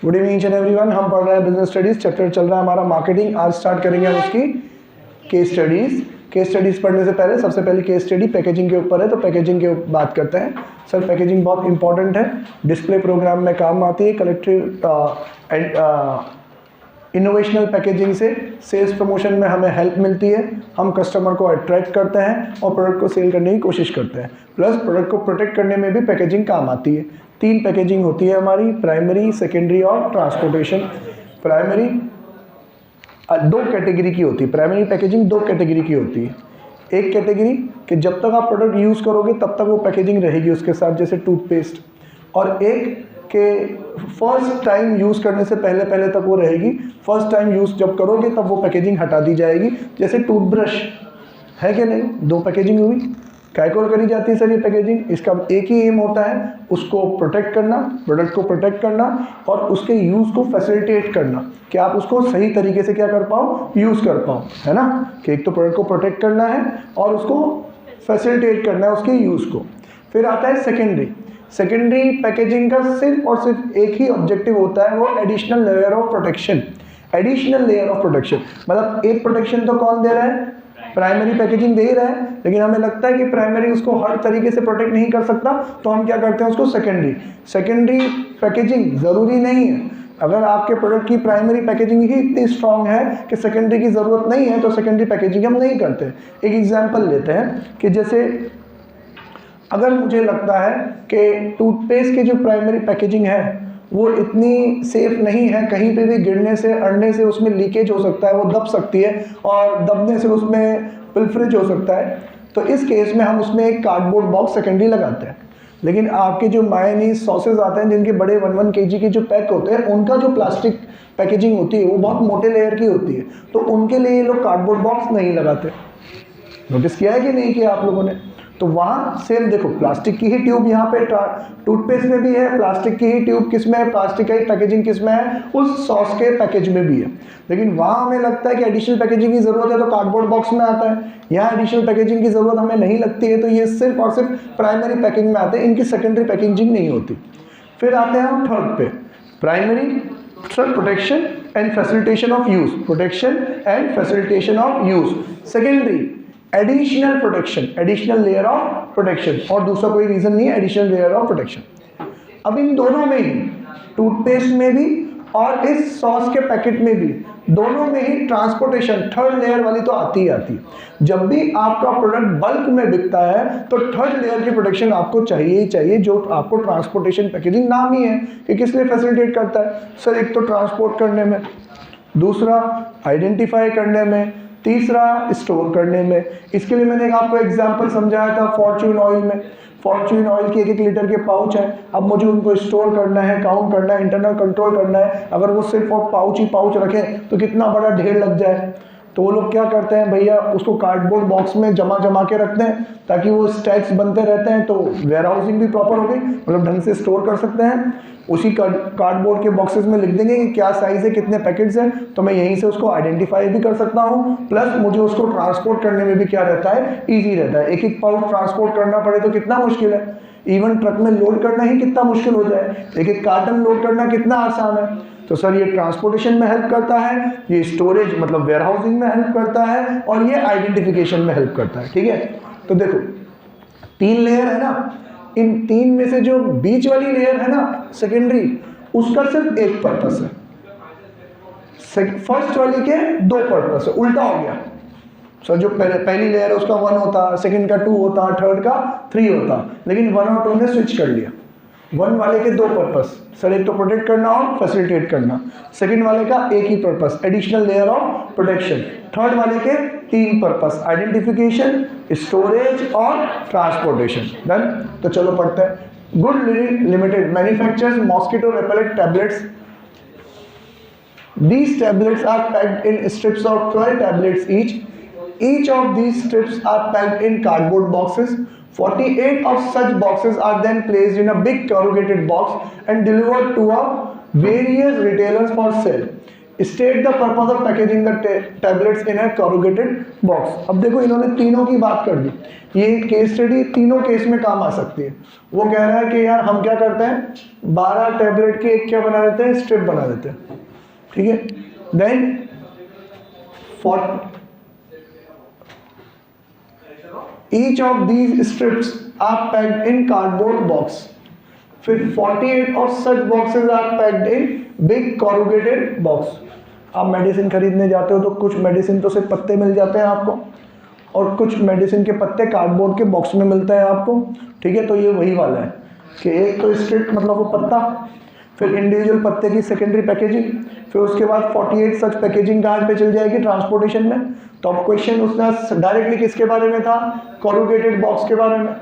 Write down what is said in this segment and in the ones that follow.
Good evening each and everyone. हम पढ़ रहे हैं बिजनेस स्टडीज, चैप्टर चल रहा है हमारा मार्केटिंग। आज स्टार्ट करेंगे हम उसकी केस स्टडीज। केस स्टडीज पढ़ने से पहले सबसे पहली केस स्टडी पैकेजिंग के ऊपर है, तो पैकेजिंग के बात करते हैं। सर पैकेजिंग बहुत इंपॉर्टेंट है, डिस्प्ले प्रोग्राम में काम आती है। कलेक्टिव एंड इनोवेशनल पैकेजिंग से सेल्स प्रमोशन में हमें हेल्प मिलती है। हम कस्टमर को अट्रैक्ट करते हैं और प्रोडक्ट को सेल करने की कोशिश करते हैं। प्लस प्रोडक्ट को प्रोटेक्ट करने में भी पैकेजिंग काम आती है। 3 पैकेजिंग होती है हमारी, प्राइमरी, सेकेंडरी और ट्रांसपोर्टेशन। प्राइमरी 2 कैटेगरी की होती है। प्राइमरी पैकेजिंग 2 कैटेगरी की होती है। एक कैटेगरी कि जब तक आप प्रोडक्ट यूज़ करोगे तब तक वो पैकेजिंग रहेगी उसके साथ, जैसे टूथपेस्ट। और एक कि फर्स्ट टाइम यूज़ करने से पहले तक वो रहेगी। फर्स्ट टाइम यूज़ जब करोगे तब वो पैकेजिंग हटा दी जाएगी, जैसे टूथब्रश है कि नहीं। 2 पैकेजिंग हुई। कैसे करी जाती है सर ये पैकेजिंग? इसका एक ही एम होता है, उसको प्रोटेक्ट करना, प्रोडक्ट को प्रोटेक्ट करना और उसके यूज़ को फैसिलिटेट करना कि आप उसको सही तरीके से क्या कर पाओ, यूज़ कर पाओ, है ना। कि एक तो प्रोडक्ट को प्रोटेक्ट करना है और उसको फैसिलिटेट करना है उसके यूज़ को। फिर आता है सेकेंडरी। सेकेंडरी पैकेजिंग का सिर्फ और सिर्फ एक ही ऑब्जेक्टिव होता है, वो additional layer of protection. Additional layer of protection मतलब एक प्रोटेक्शन तो कौन दे रहा है? प्राइमरी पैकेजिंग दे ही रहा है, लेकिन हमें लगता है कि प्राइमरी उसको हर तरीके से प्रोटेक्ट नहीं कर सकता, तो हम क्या करते हैं उसको सेकेंडरी पैकेजिंग ज़रूरी नहीं है। अगर आपके प्रोडक्ट की प्राइमरी पैकेजिंग ही इतनी स्ट्रांग है कि सेकेंडरी की ज़रूरत नहीं है, तो सेकेंडरी पैकेजिंग हम नहीं करते। एक एग्जाम्पल लेते हैं कि जैसे अगर मुझे लगता है कि टूथपेस्ट की जो प्राइमरी पैकेजिंग है वो इतनी सेफ नहीं है, कहीं पे भी गिरने से, अड़ने से उसमें लीकेज हो सकता है, वो दब सकती है और दबने से उसमें पिल्फरेज हो सकता है, तो इस केस में हम उसमें एक कार्डबोर्ड बॉक्स सेकेंडरी लगाते हैं। लेकिन आपके जो मायोनीज सॉसेज आते हैं जिनके बड़े 1 kg के जो पैक होते हैं, उनका जो प्लास्टिक पैकेजिंग होती है वो बहुत मोटे लेयर की होती है, तो उनके लिए ये लोग कार्डबोर्ड बॉक्स नहीं लगाते। नोटिस किया है कि नहीं किया आप लोगों ने? तो वहाँ सेम देखो, प्लास्टिक की ही ट्यूब यहाँ पे टूथपेस्ट में भी है, प्लास्टिक की ही ट्यूब किस में है, प्लास्टिक का ही पैकेजिंग किस में है, उस सॉस के पैकेज में भी है। लेकिन वहाँ हमें लगता है कि एडिशनल पैकेजिंग की ज़रूरत है तो कार्डबोर्ड बॉक्स में आता है। यहाँ एडिशनल पैकेजिंग की ज़रूरत हमें नहीं लगती है, तो ये सिर्फ और सिर्फ प्राइमरी पैकेजिंग में आते हैं, इनकी सेकेंडरी पैकेजिंग नहीं होती। फिर आते हैं हम थर्ड पे, primary protection and facilitation of use, protection and facilitation of use. Secondary additional protection, additional layer of protection, और दूसरा कोई रीजन नहीं है, एडिशनल लेयर ऑफ प्रोटेक्शन। अब इन दोनों में ही, टूथपेस्ट में भी और इस सॉस के पैकेट में भी, दोनों में ही ट्रांसपोर्टेशन थर्ड लेयर वाली तो आती ही आती है। जब भी आपका प्रोडक्ट बल्क में बिकता है तो थर्ड लेयर की प्रोटेक्शन आपको चाहिए ही चाहिए, जो आपको ट्रांसपोर्टेशन पैकेजिंग नाम ही है कि किस लिए फैसिलिटेट करता है सर। एक तो ट्रांसपोर्ट करने में, दूसरा आइडेंटिफाई करने में, तीसरा स्टोर करने में। इसके लिए मैंने आपको एग्जांपल समझाया था फॉर्च्यून ऑयल में। फॉर्च्यून ऑयल के 1-1 लीटर के पाउच हैं, अब मुझे उनको स्टोर करना है, काउंट करना है, इंटरनल कंट्रोल करना है। अगर वो सिर्फ और पाउच ही पाउच रखें तो कितना बड़ा ढेर लग जाए। तो वो लोग क्या करते हैं भैया, उसको कार्डबोर्ड बॉक्स में जमा के रखते हैं ताकि वो स्टैक्स बनते रहते हैं, तो वेयर हाउसिंग भी प्रॉपर हो गई, मतलब ढंग से स्टोर कर सकते हैं। उसी कार्डबोर्ड के बॉक्सेस में लिख देंगे कि क्या साइज़ है, कितने पैकेट्स हैं, तो मैं यहीं से उसको आइडेंटिफाई भी कर सकता हूँ। प्लस मुझे उसको ट्रांसपोर्ट करने में भी क्या रहता है, ईजी रहता है। 1-1 पाउच ट्रांसपोर्ट करना पड़े तो कितना मुश्किल है, इवन ट्रक में लोड करना ही कितना मुश्किल हो जाए, 1-1 कार्टन लोड करना कितना आसान है। तो सर ये ट्रांसपोर्टेशन में हेल्प करता है, ये स्टोरेज मतलब वेयर हाउसिंग में हेल्प करता है, और ये आइडेंटिफिकेशन में हेल्प करता है। ठीक है, तो देखो 3 लेयर है ना, इन 3 में से जो बीच वाली लेयर है ना सेकेंडरी, उसका सिर्फ एक पर्पस है। फर्स्ट वाली के 2 पर्पस है, उल्टा हो गया सर। जो पहली लेयर है उसका 1 होता, सेकंड का 2 होता, थर्ड का 3 होता, लेकिन 1 और 2 ने स्विच कर लिया। 1 वाले के 2 पर्पस सर, एक तो प्रोटेक्ट करना और फैसिलिटेट करना। सेकंड वाले का एक ही purpose, additional layer of protection. Third वाले के 3 पर्पस, आइडेंटिफिकेशन, स्टोरेज और ट्रांसपोर्टेशन। डन। तो चलो पढ़ते हैं। Good limited manufactures mosquito repellent tablets. These tablets are packed in strips of 12 tablets each. Each of these strips are packed in cardboard boxes. 48 of such boxes are then placed in a big corrugated box and delivered to a various retailers for sale. State the purpose of packaging the tablets in A corrugated box. अब देखो इन्होंने तीनों की बात कर दी, ये case study तीनों case में काम आ सकती है। वो कह रहा है कि यार हम क्या करते हैं, 12 टैबलेट के एक क्या बना देते हैं, स्ट्रिप बना देते हैं, ठीक है। Then each of these strips are packed in cardboard box. फिर 48 of such boxes are packed in big corrugated box. आप मेडिसिन खरीदने जाते हो तो कुछ मेडिसिन तो सिर्फ पत्ते मिल जाते हैं आपको, और कुछ मेडिसिन के पत्ते कार्डबोर्ड के बॉक्स में मिलते हैं आपको, ठीक है। तो ये वही वाला है कि एक तो स्ट्रिप मतलब वो पत्ता, फिर इंडिविजुअल पत्ते की सेकेंडरी पैकेजिंग, फिर उसके बाद 48 सच पैकेजिंग कहाँ पे चल जाएगी, ट्रांसपोर्टेशन में। तो अब क्वेश्चन उसने डायरेक्टली किसके बारे में था, कॉरुगेटेड बॉक्स के बारे में।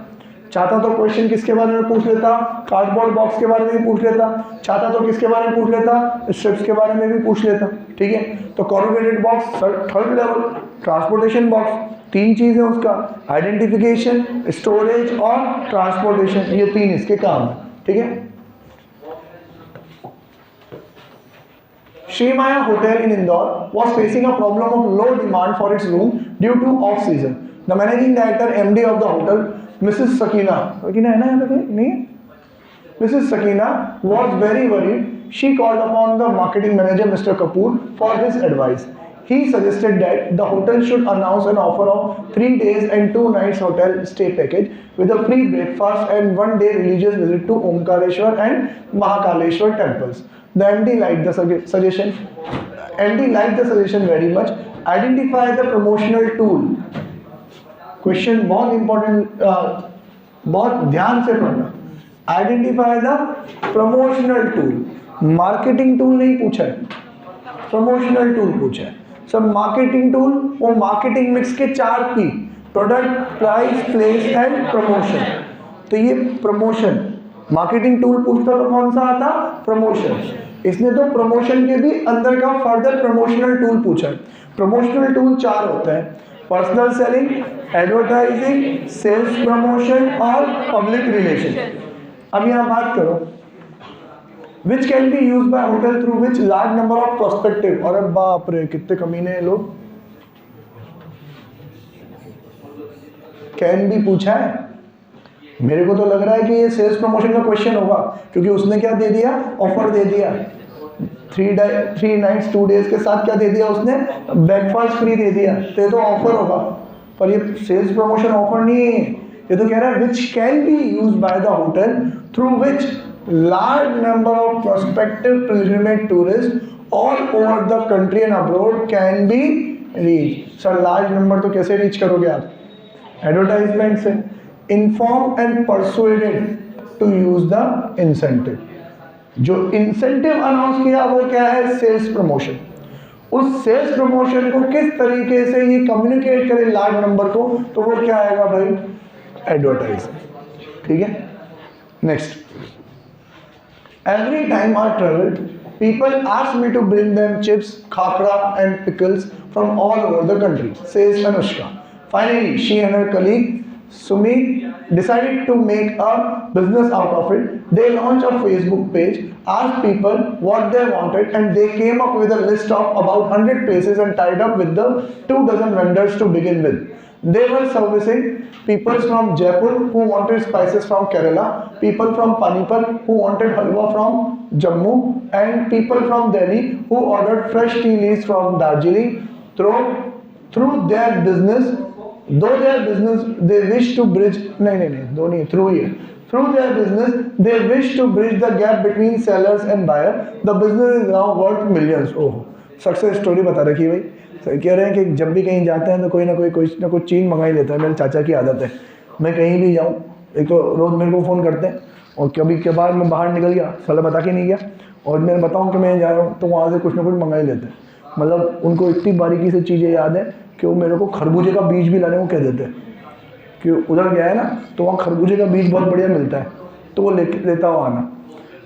चाहता तो क्वेश्चन किसके बारे में पूछ लेता, कार्डबोर्ड बॉक्स के बारे में भी पूछ लेता, चाहता तो किसके बारे में पूछ लेता, स्ट्रिप्स के बारे में भी पूछ लेता, ठीक है। तो corrugated box third level, transportation box 3 चीज़ है उसका, आइडेंटिफिकेशन, स्टोरेज और ट्रांसपोर्टेशन, ये 3 इसके काम है, ठीक है। Sri Maya Hotel in Indore was facing a problem of low demand for its room due to off season. The managing director MD of the hotel, Mrs. Sakina है ना यहाँ पे, नहीं है? Mrs. Sakina was very worried. She called upon the marketing manager Mr. Kapoor for his advice. He suggested that the hotel should announce an offer of 3 days and 2 nights hotel stay package with a free breakfast and 1 day religious visit to Omkareshwar and Mahakaleshwar temples. The MD liked the suggestion. MD liked the suggestion very much. Identify the promotional tool. Question बहुत important, बहुत ध्यान से पढ़ना। Identify the promotional tool. Marketing tool नहीं पूछा है, promotional tool पूछा है। सब मार्केटिंग टूल, वो मार्केटिंग मिक्स के 4 P, product, price, place and promotion. तो ये प्रमोशन मार्केटिंग टूल पूछता तो कौन सा आता, प्रमोशन। इसने तो प्रमोशन के भी अंदर का फर्दर प्रमोशनल टूल पूछा है। प्रमोशनल टूल 4 होते हैं, personal selling, advertising, sales promotion और पब्लिक रिलेशन। अब यहाँ बात करो, which can be used by hotel through which large number of prospective, और बाप रे कितने कमीने हैं लोग, कैन भी पूछा है। मेरे को तो लग रहा है कि ये सेल्स प्रमोशन का क्वेश्चन होगा, क्योंकि उसने क्या दे दिया, ऑफर दे दिया 3 nights 2 days के साथ क्या दे दिया उसने, ब्रेकफास्ट फ्री दे दिया, तो ये तो ऑफर होगा। पर ये सेल्स प्रमोशन ऑफर नहीं है, ये तो कह रहा है which can be use by the hotel through which large number of prospective pilgrimage tourists all over the country and abroad can be reached. Sir, large number तो कैसे reach करोगे आप, एडवर्टाइजमेंट से। Inform and persuaded to use the incentive. जो incentive announce किया वो क्या है, सेल्स प्रमोशन। उस सेल्स प्रमोशन को किस तरीके से ये कम्युनिकेट करे लार्ज नंबर को, तो वो क्या आएगा भाई, एडवर्टाइजिंग, ठीक है। Next, every time I traveled, people asked me to bring them chips, khapra and pickles from all over the country, says Anushka. Finally, she and her colleague Sumi decided to make a business out of it. They launched a Facebook page, asked people what they wanted, and they came up with a list of about 100 places and tied up with the 24 vendors to begin with. They were servicing people from Jaipur who wanted spices from Kerala, people from Panipat who wanted halwa from Jammu, and people from Delhi who ordered fresh tea leaves from Darjeeling. Through their business, they wish to bridge. Through their business, they wish to bridge the gap between sellers and buyer. The business is now worth millions. Oh, success story बता रखी है भाई। Sir कह रहे हैं कि जब भी कहीं जाते हैं तो कोई ना कोई चीज़ मंगा ही लेता है। मेरे चाचा की आदत है, मैं कहीं भी जाऊँ एक तो रोज़ मेरे को फ़ोन करते हैं, और कभी के बाद मैं बाहर निकल गया, साला बता के नहीं गया, और मैं बताऊँ कि मैं जा रहा हूँ तो वहाँ से कुछ ना कुछ मंगा ही लेते हैं। मतलब उनको इतनी बारीकी से चीज़ें याद है कि वो मेरे को खरबूजे का बीज भी लाने को कह देते हैं कि उधर गया है ना तो वहाँ खरबूजे का बीज बहुत बढ़िया मिलता है, तो वो लेता हुआ आना।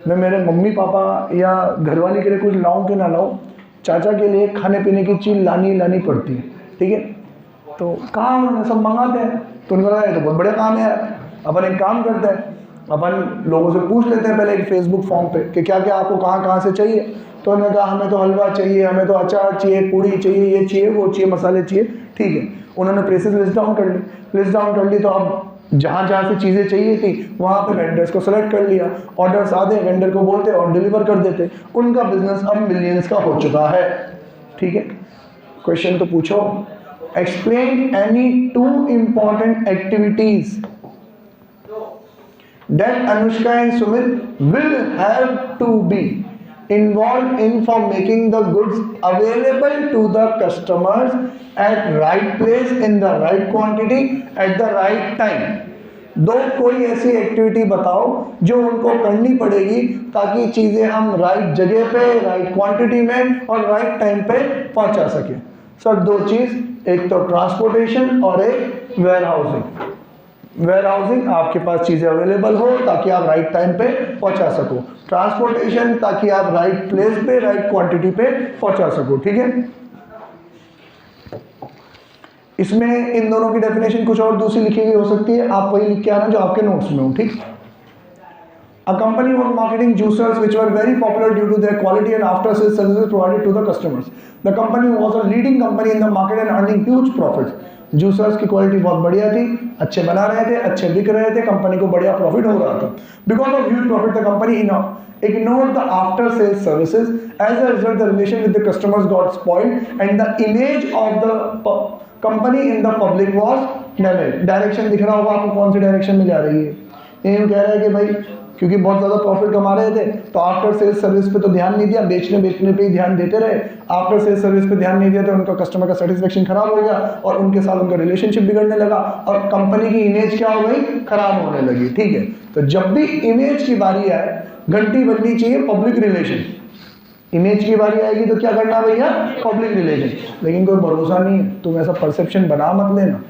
मैं मेरे मम्मी पापा या घरवाले के लिए कुछ लाऊं कि ना लाऊं, चाचा के लिए खाने पीने की चीज़ लानी पड़ती है, ठीक है। तो काम सब मंगाते हैं, तो उनको लगा ये तो बहुत बड़ा काम है यार। अपन एक काम करते हैं, अपन लोगों से पूछ लेते हैं पहले एक फेसबुक फॉर्म पे कि क्या क्या आपको कहाँ से चाहिए, तो उन्होंने कहा हमें तो हलवा चाहिए, हमें तो अचार चाहिए, पूड़ी चाहिए, ये चाहिए, वो चाहिए, मसाले चाहिए। ठीक है, उन्होंने प्लेसेस लिस्ट डाउन कर ली। लिस्ट डाउन कर ली तो अब जहाँ जहाँ से चीज़ें चाहिए थी वहाँ पे वेंडर्स को सेलेक्ट कर लिया, ऑर्डर्स आते वेंडर को बोलते और डिलीवर कर देते। उनका बिजनेस अब मिलियंस का हो चुका है। ठीक है, क्वेश्चन तो पूछो। Explain any 2 important activities that Anushka and Sumit will have to be involved in for making the goods available to the customers at right place in the right quantity at the right time। दो कोई ऐसी activity बताओ जो उनको करनी पड़ेगी ताकि चीज़ें हम राइट जगह पे, राइट क्वांटिटी में और राइट टाइम पे पहुंचा सके। सर दो चीज़, एक तो ट्रांसपोर्टेशन और एक वेयर हाउसिंग। वेयर हाउसिंग आपके पास चीज़ें अवेलेबल हो ताकि आप राइट टाइम पे पहुंचा सको, ट्रांसपोर्टेशन ताकि आप राइट प्लेस पे, राइट क्वांटिटी पे पहुंचा सको। ठीक है, इसमें इन दोनों की डेफिनेशन कुछ और दूसरी लिखी हुई हो सकती है, आप वही लिख के आना जो आपके नोट्स में हो। ठीक, A company was marketing juicers which were very popular due to their quality and after sales services provided to the customers. The company was a leading company in the market and earning huge profits. Juicers की quality बहुत बढ़िया थी, अच्छे बना रहे थे, अच्छे बिक रहे थे, कंपनी को बढ़िया प्रॉफिट हो रहा था। Because of huge profit the company ignored the after sales services. As a result, the relation with the customers got spoiled and the image of the company in the public was damaged. Direction दिख रहा होगा आपको कौन सी direction में जा रही है। ये कह रहा है कि भाई क्योंकि बहुत ज़्यादा प्रॉफिट कमा रहे थे तो आफ्टर सेल्स सर्विस पे तो ध्यान नहीं दिया, बेचने पे ही ध्यान देते रहे। आफ्टर सेल्स सर्विस पे ध्यान नहीं दिया तो उनका कस्टमर का सेटिस्फेक्शन खराब हो गया और उनके साथ उनका रिलेशनशिप बिगड़ने लगा और कंपनी की इमेज क्या हो गई, खराब होने लगी। ठीक है, तो जब भी इमेज की बारी आए घंटी बजनी चाहिए पब्लिक रिलेशन। इमेज की बारी आएगी तो क्या करना भैया, पब्लिक रिलेशन। लेकिन कोई भरोसा नहीं है, तुम ऐसा परसेप्शन बना मत लेना।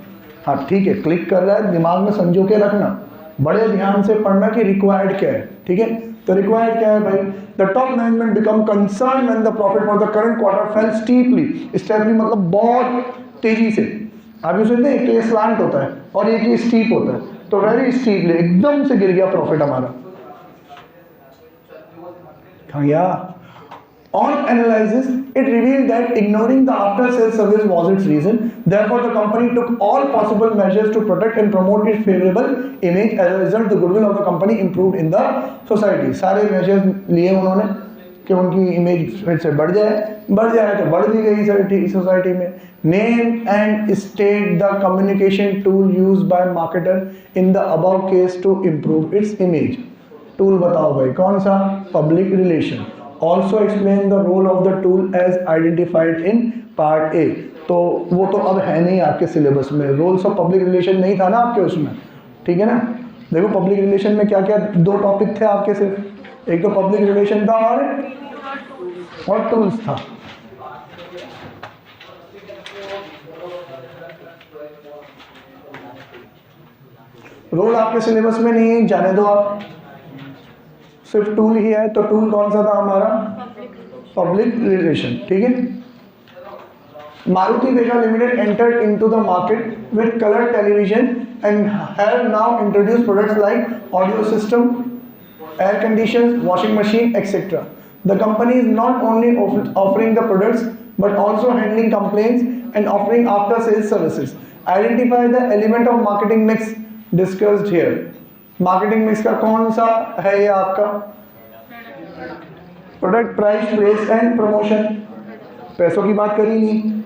हाँ ठीक है, क्लिक कर रहा है, दिमाग में संजो के रखना, बड़े ध्यान से पढ़ना कि रिक्वायर्ड क्या है। ठीक है, तो रिक्वायर्ड क्या है भाई, the top management become concern when the profit for the current quarter fell steeply. Steeply मतलब बहुत तेजी से। आप ये सुनते हैं, एक स्लांट होता है और एक ही स्टीप होता है, तो वेरी स्टीपली एकदम से गिर गया प्रॉफिट हमारा। हाँ, on analysis, it revealed that ignoring the after sales service was its reason. Therefore, the company took all possible measures to protect and promote its favorable image. As a result, the goodwill of the company improved in the society. सारे measures लिए उन्होंने कि उनकी image फिर से बढ़ जाए तो बढ़ भी गई सोसाइटी में। Name and state the communication tool used by marketer in the above case to improve its image. Tool बताओ भाई, कौन सा, public relation. Also explain the role of the tool as identified in part A। तो वो तो अब है नहीं आपके सिलेबस में, रोल्स ऑफ पब्लिक रिलेशन नहीं था ना आपके उसमें। ठीक है ना, देखो पब्लिक रिलेशन में क्या क्या दो टॉपिक थे आपके सिर्फ, एक तो पब्लिक रिलेशन था और टूल्स था। रोल आपके सिलेबस में नहीं है, जाने दो आप, सिर्फ टूल ही है। तो टूल कौन सा था हमारा, पब्लिक रिलेशन। ठीक है, Maruti Vega Limited entered into the market with color television and have now introduced products like audio system, air conditioners, washing machine, etc. The company is not only offering the products but also handling complaints and offering after sales services. Identify the element of marketing mix discussed here. Marketing mix का कौन सा है ये आपका, product, price, place and promotion. पैसों की बात करी नहीं,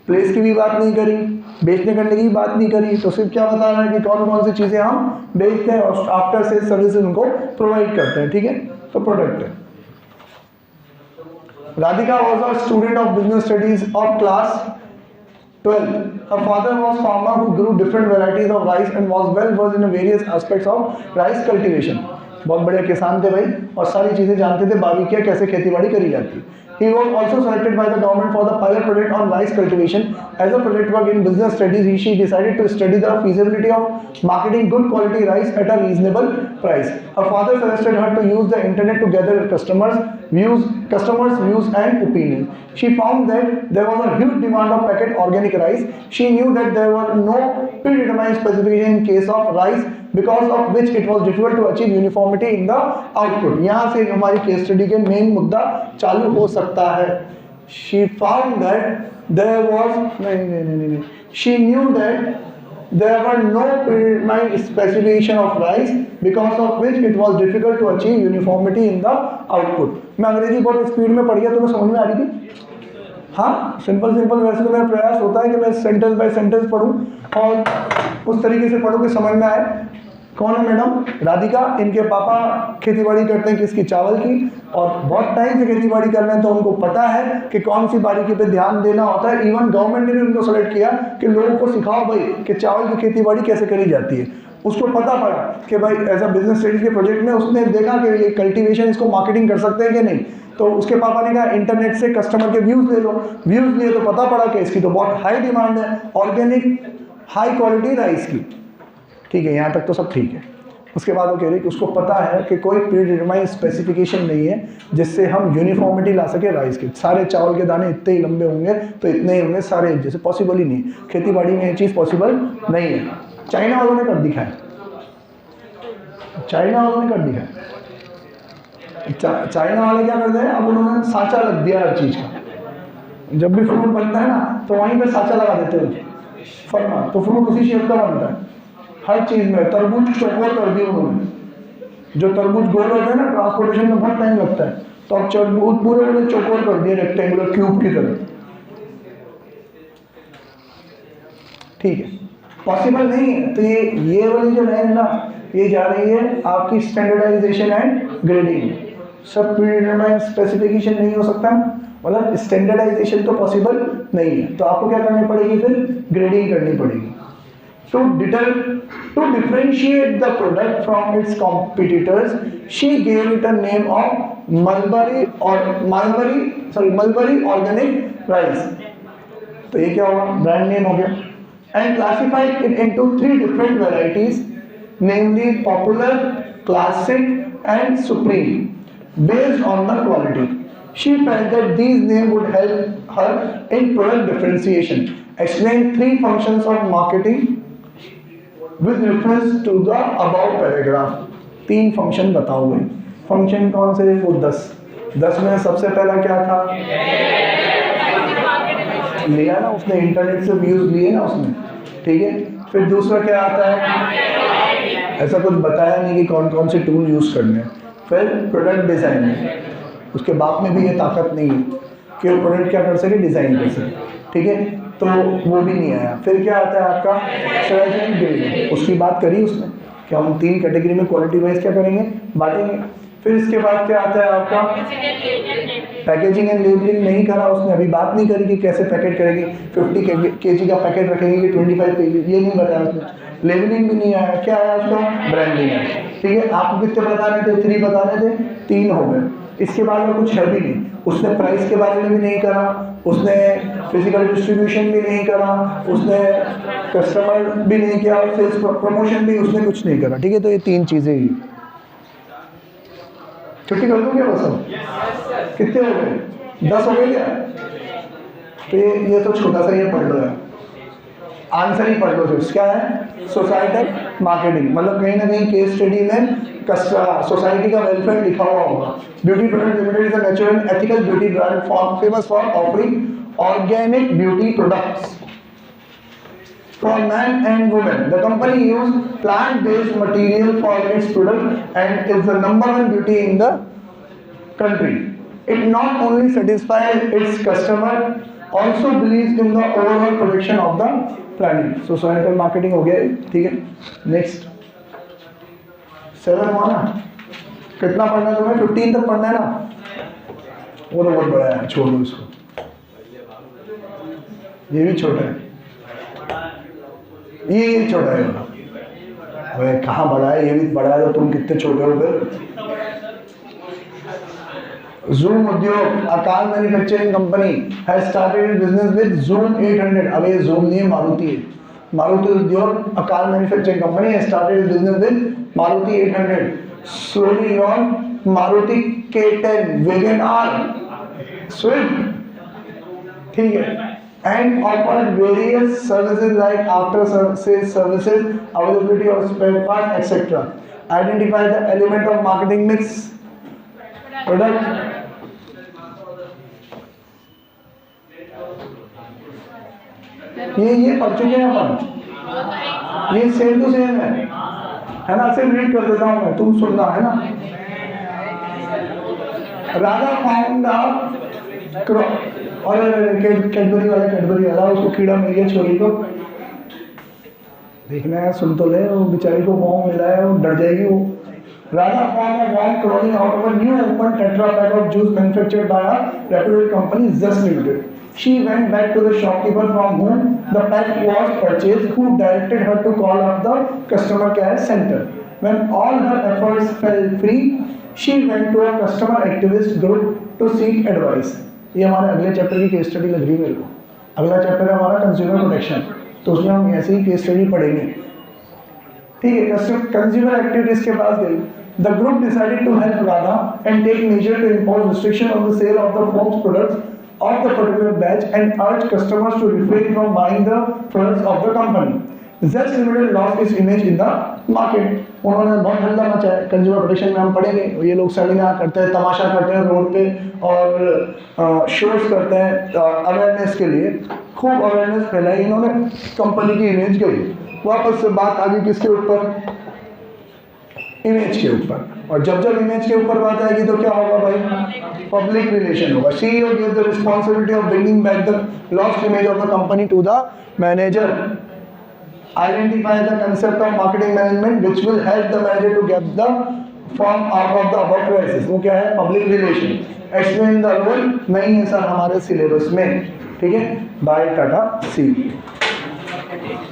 प्लेस की भी बात नहीं करी, बेचने करने की बात नहीं करी, तो सिर्फ क्या बता रहा है कि कौन कौन सी चीज़ें हम बेचते हैं और आफ्टर सेल्स सर्विसेज उनको प्रोवाइड करते हैं। ठीक है, तो प्रोडक्ट है। Radhika was a student of business studies of class 12. Her father was farmer who grew different varieties of rice and was well versed in various aspects of rice cultivation. बहुत बढ़िया किसान थे भाई और सारी चीज़ें जानते थे, बारीकियाँ कैसे खेतीबाड़ी करी जाती। He was also selected by the government for the pilot project on rice cultivation. As a project work in business studies, she decided to study the feasibility of marketing good quality rice at a reasonable price. Her father suggested her to use the internet to gather customers' views and opinions. She found that there was a huge demand of packet organic rice. She knew that there were no predetermined specifications in case of rice because of which it was difficult to achieve uniformity in the output. यहाँ से हमारी case study के main मुद्दा चालू हो सकता है। She found that there was नहीं she knew that there were no predetermined specification of rise because of which it was difficult to achieve uniformity in the output। मैं अंग्रेजी बहुत स्पीड में पढ़ गया, तुम्हें समझ में आ रही थी? हाँ, सिंपल वैसे तो मेरा प्रयास होता है कि मैं सेंटेंस बाय सेंटेंस पढूं और उस तरीके से पढूं कि समझ में आए। कौन है मैडम? राधिका। इनके पापा खेतीबाड़ी करते हैं किसकी? चावल की, और बहुत टाइम से खेतीबाड़ी कर रहे हैं, तो उनको पता है कि कौन सी बारीकी पे ध्यान देना होता है। इवन गवर्नमेंट ने भी उनको सेलेक्ट किया कि लोगों को सिखाओ भाई कि चावल की खेतीबाड़ी कैसे करी जाती है। उसको पता पड़ा कि भाई एज अ बिजनेस स्टडीज के प्रोजेक्ट में उसने देखा कि ये कल्टीवेशन इसको मार्केटिंग कर सकते हैं कि नहीं, तो उसके पापा ने कहा इंटरनेट से कस्टमर के व्यूज़ ले लो। व्यूज़ लिए तो पता पड़ा कि इसकी तो बहुत हाई डिमांड है, ऑर्गेनिक हाई क्वालिटी राइस की। ठीक है, यहाँ तक तो सब ठीक है। उसके बाद वो कह रही कि उसको पता है कि कोई प्रीडिटरमाइंड स्पेसिफिकेशन नहीं है जिससे हम यूनिफॉर्मिटी ला सके राइस के। सारे चावल के दाने इतने ही लंबे होंगे तो इतने ही होंगे सारे, जैसे पॉसिबल ही नहीं। खेती बाड़ी में ये चीज़ पॉसिबल नहीं है। चाइना वालों ने कर दिखाया, चाइना वालों ने कर दिखाया। चाइना वाले क्या करते हैं, अब उन्होंने सांचा लग दिया हर चीज़ का। जब भी फ्रूट बनता है ना तो वहीं पे सांचा लगा देते हैं फर्मा, तो फ्रूट उसी शेप का बनता है हर चीज़ में। तरबूज चौकोर कर दिया उन्होंने। जो तरबूज गोल होता है ना, ट्रांसपोर्टेशन में बहुत टाइम लगता है, तो अब तरबूज पूरे उन्होंने चौकोर कर दिए रेक्टेंगुलर क्यूब की तरह। ठीक है, पॉसिबल नहीं है। तो ये वाली जो लाइन है ना, ये जा रही है आपकी स्टैंडर्डाइजेशन एंड ग्रेडिंग। सब प्रीडिटरमाइंड स्पेसिफिकेशन नहीं हो सकता, मतलब स्टैंडर्डाइजेशन तो पॉसिबल नहीं है, तो आपको क्या करनी पड़ेगी? फिर ग्रेडिंग करनी पड़ेगी। To differentiate the product from its competitors, she gave it a name of Mulberry Organic Rice। तो ये क्या हुआ? ब्रांड नेम हो गया। And classified it into 3 different varieties, namely Popular, Classic, and Supreme, based on the quality. She felt that these names would help her in product differentiation. Explain 3 functions of marketing with reference to the above paragraph। 3 function बताओगे। Function कौन से? वो 10 में सबसे पहला क्या था? लिया ना उसने, इंटरनेट से व्यूज लिए ना उसने। ठीक है, फिर दूसरा क्या आता है? ऐसा कुछ बताया नहीं कि कौन कौन से टूल यूज करने। फिर प्रोडक्ट डिजाइन, उसके बाप में भी ये ताकत नहीं है कि वो प्रोडक्ट क्या कर सके, डिजाइन कर सके। ठीक है, तो वो भी नहीं आया। फिर क्या आता है आपका? Strategy and grading. उसकी बात करी उसने कि हम 3 कैटेगरी में क्वालिटी वाइज क्या करेंगे, बांटेंगे। फिर इसके बाद क्या आता है आपका? पैकेजिंग एंड लेबलिंग नहीं करा उसने, अभी बात नहीं करी कि कैसे पैकेट करेगी। 50 kg का पैकेट रखेंगे कि 25 kg, ये नहीं बताया उसने। लेबलिंग भी नहीं आया। क्या आया उसका? ब्रांडिंग है। ठीक है, आपको कितने बताने थे? 3 बताने थे, 3 हो गए। इसके बाद में कुछ है भी नहीं। उसने प्राइस के बारे में भी नहीं करा, उसने फिजिकल डिस्ट्रीब्यूशन भी नहीं करा, उसने कस्टमर भी नहीं किया, और सेल्स प्रमोशन भी उसने कुछ नहीं करा। ठीक है, तो ये 3 चीज़ें ही। छुट्टी कर दूँ क्या बस? हम कितने हो गए? 10 हो गए क्या? तो ये तो छोटा सा ये पढ़ लो यार, आंसर ही पढ़ लो। फिर क्या है? सोसाइटल मार्केटिंग, मतलब कहीं ना कहीं केस स्टडी में सोसाइटी का वेलफेयर लिखा हुआ होगा। Beauty product limited is a natural and ethical beauty brand famous for offering organic beauty products for men and women. The company uses plant-based material for its product and is the #1 beauty in the country. It not only satisfies its customer, also believes in the overall protection of the planet. So societal marketing हो गया, ठीक है। Next 7 हुआ ना? कितना पढ़ना है तुम्हें? 15 तक पढ़ना है ना? वो तो बहुत बड़ा है, छोड़ दो इसको। ये भी छोटा है, ये छोटा है। अरे कहाँ बड़ा है? ये भी बड़ा है, तो तुम कितने छोटे हो फिर? Zoom उद्योग, a car manufacturing company has started business with Zoom 800। अब ये Zoom नहीं है, मारुति है। मारुति उद्योग, a car manufacturing company has started business with Maruti 800, slowly on Maruti K10, Wagon R, Swift। ठीक है, and offer various services like after sales services, availability of spare parts, etc. Identify the element of marketing mix, product. ये पढ़ चुके हैं अपन, ये same to same है ना। सिर्फ रीड कर देता हूँ मैं, तुम सुनना है ना। राजा फाउंड और कैडबरी वाला उसको कीड़ा मिल गया, छोरी को देखना है, सुन तो ले, वो बेचारी को मॉम मिला है, वो डर जाएगी वो। राजा found a worm crawling out of a new open Tetra pack of juice manufactured by a reputed company, Zest Limited. She went back to the shopkeeper from whom the pack was purchased, who directed her to call up the customer care center. When all her efforts fell free, she went to a customer activist group to seek advice. ये हमारे अगले chapter की case study लग रही है मेरे को। अगला चैप्टर है हमारा कंज्यूमर प्रोटेक्शन, तो उसमें हम ऐसे ही केस स्टडी पढ़ेंगे, ठीक है। कंज्यूमर एक्टिविटीज के पास गई। The group decided to help Radha and take measure to impose restriction on the sale of the firm's products of the particular batch and urge customers to refrain from buying the products of the company. Zest Limited lost its image in the market. उन्होंने बहुत हल्ला मचाया। Consumer protection में हम पढ़ेंगे, ये लोग seminar करते हैं, तमाशा करते हैं रोड पे और शोज करते हैं अवेयरनेस के लिए, खूब अवेयरनेस फैलाई इन्होंने, कंपनी की इमेज गई। वापस से बात आ गई किसके ऊपर? इमेज के ऊपर। और जब जब इमेज के ऊपर बात आएगी तो क्या होगा भाई? पब्लिक रिलेशन होगा। CEO gives the responsibility of bringing back the lost image of the company to the manager. Identify the concept of marketing management which will help the manager to get the firm out of the above crisis. वो क्या है? Public relation. Explain the role नहीं है sir हमारे syllabus में, ठीक है। Bye tata सी।